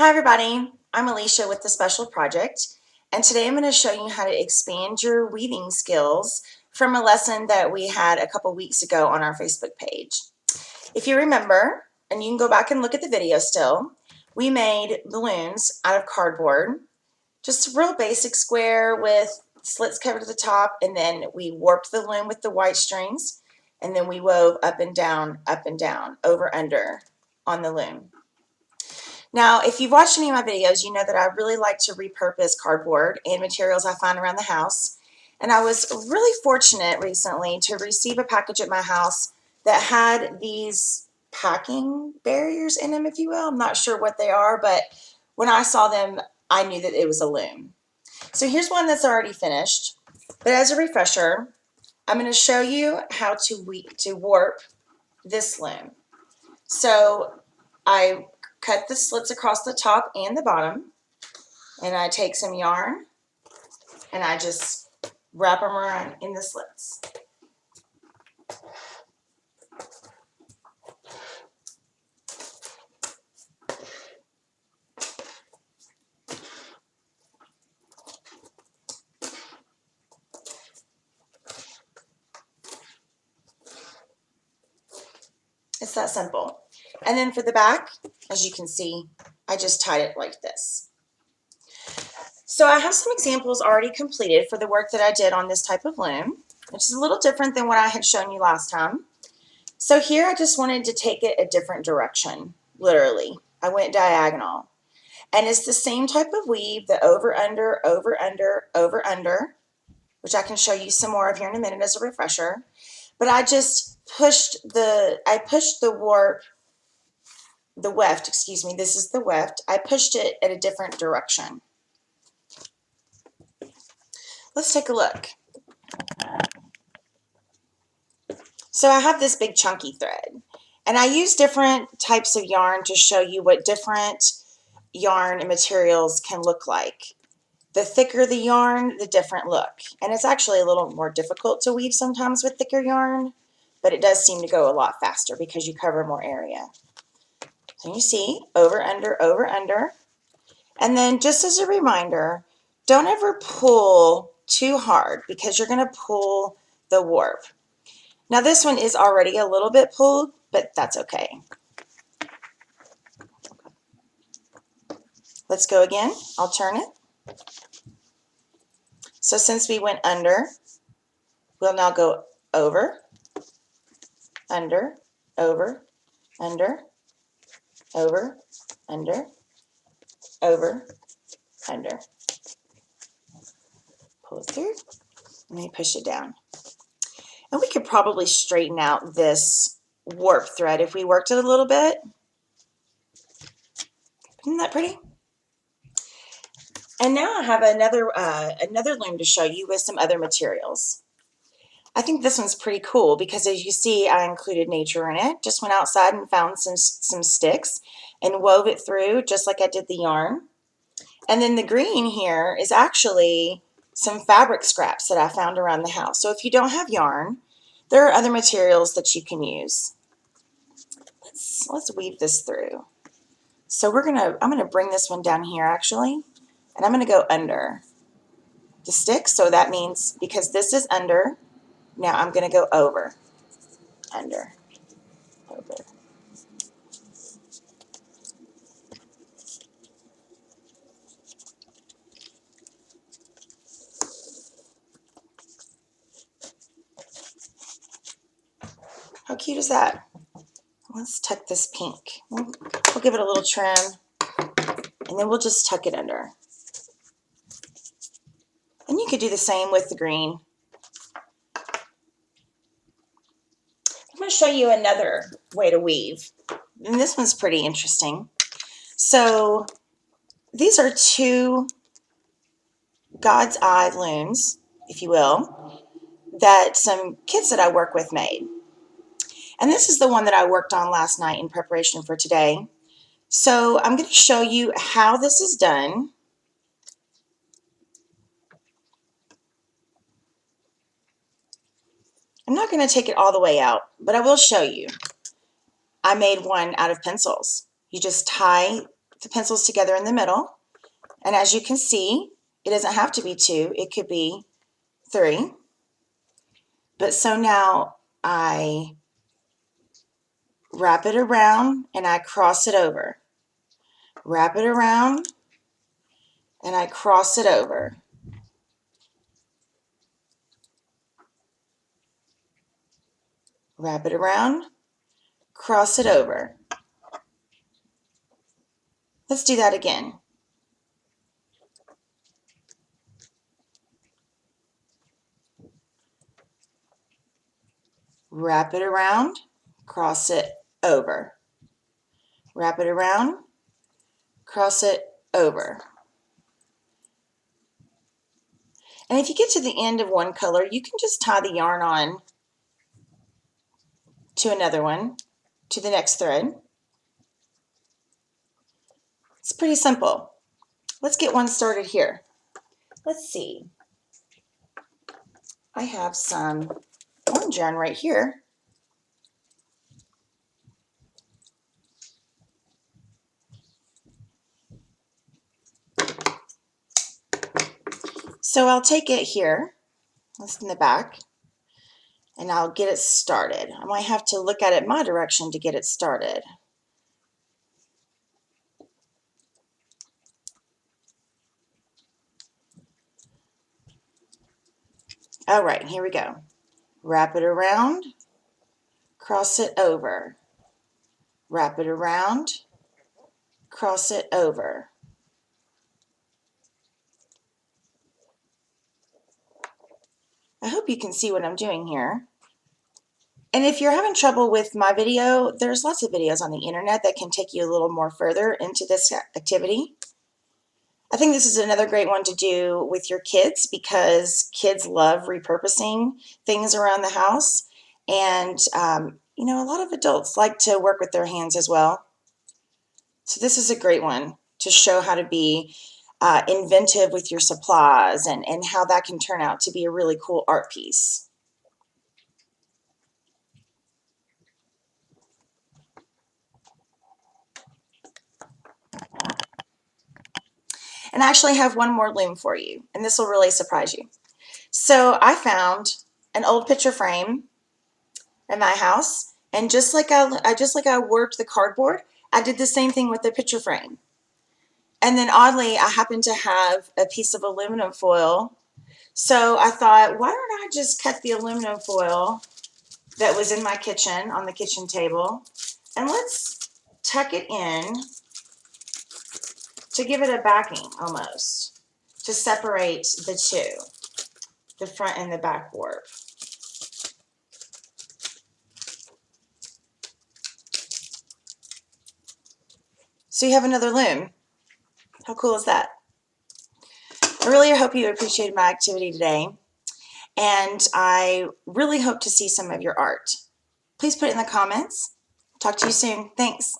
Hi everybody, I'm Alicia with The Special Project, and today I'm going to show you how to expand your weaving skills from a lesson that we had a couple weeks ago on our Facebook page. If you remember, and you can go back and look at the video still, we made balloons out of cardboard, just a real basic square with slits covered at the top, and then we warped the loom with the white strings, and then we wove up and down, over, under on the loom. Now, if you've watched any of my videos, you know that I really like to repurpose cardboard and materials I find around the house. And I was really fortunate recently to receive a package at my house that had these packing barriers in them, if you will. I'm not sure what they are, but when I saw them, I knew that it was a loom. So here's one that's already finished. But as a refresher, I'm going to show you how to warp this loom. So I cut the slits across the top and the bottom, and I take some yarn and I just wrap them around in the slits. It's that simple. And then for the back, as you can see, I just tied it like this. So I have some examples already completed for the work that I did on this type of loom, which is a little different than what I had shown you last time. So here I just wanted to take it a different direction, literally. I went diagonal. And it's the same type of weave, the over, under, over, under, over, under, which I can show you some more of here in a minute as a refresher. But I just pushed the weft, excuse me, this is the weft. I pushed it at a different direction. Let's take a look. So I have this big chunky thread, and I use different types of yarn to show you what different yarn and materials can look like. The thicker the yarn, the different look. And it's actually a little more difficult to weave sometimes with thicker yarn, but it does seem to go a lot faster because you cover more area. So you see, over, under, over, under. And then just as a reminder, don't ever pull too hard because you're going to pull the warp. Now this one is already a little bit pulled, but that's okay. Let's go again. I'll turn it. So since we went under, we'll now go over, under, over, under, over, under, over, under. Pull it through, and then push it down. And we could probably straighten out this warp thread if we worked it a little bit. Isn't that pretty? And now I have another loom to show you with some other materials. I think this one's pretty cool because as you see, I included nature in it. Just went outside and found some sticks and wove it through just like I did the yarn. And then the green here is actually some fabric scraps that I found around the house. So if you don't have yarn, there are other materials that you can use. Let's weave this through. So I'm gonna bring this one down here actually, and I'm gonna go under the stick. So that means because this is under, now I'm gonna go over, under, over. How cute is that? Let's tuck this pink. We'll give it a little trim, and then we'll just tuck it under. And you could do the same with the green. I'm going to show you another way to weave. And this one's pretty interesting. So these are two God's Eye looms, if you will, that some kids that I work with made. And this is the one that I worked on last night in preparation for today. So I'm going to show you how this is done. I'm not going to take it all the way out, but I will show you. I made one out of pencils. You just tie the pencils together in the middle. And as you can see, it doesn't have to be 2, it could be 3. But so now I wrap it around and I cross it over. Wrap it around and I cross it over. Wrap it around, cross it over. Let's do that again. Wrap it around, cross it over. Wrap it around, cross it over. And if you get to the end of one color, you can just tie the yarn on to another one, to the next thread. It's pretty simple. Let's get one started here. Let's see. I have some orange yarn right here. So I'll take it here, that's in the back, and I'll get it started. I might have to look at it my direction to get it started. All right, here we go. Wrap it around, cross it over. Wrap it around, cross it over. I hope you can see what I'm doing here. And if you're having trouble with my video, there's lots of videos on the internet that can take you a little more further into this activity. I think this is another great one to do with your kids because kids love repurposing things around the house. And, you know, a lot of adults like to work with their hands as well. So this is a great one to show how to be inventive with your supplies and how that can turn out to be a really cool art piece. And I actually have one more loom for you, and this will really surprise you. So I found an old picture frame in my house, and just like I worked the cardboard, I did the same thing with the picture frame. And then oddly, I happened to have a piece of aluminum foil. So I thought, why don't I just cut the aluminum foil that was in my kitchen on the kitchen table, and let's tuck it in to give it a backing almost, to separate the two, the front and the back warp. So you have another loom. How cool is that? I really hope you appreciated my activity today, and I really hope to see some of your art. Please put it in the comments. Talk to you soon. Thanks.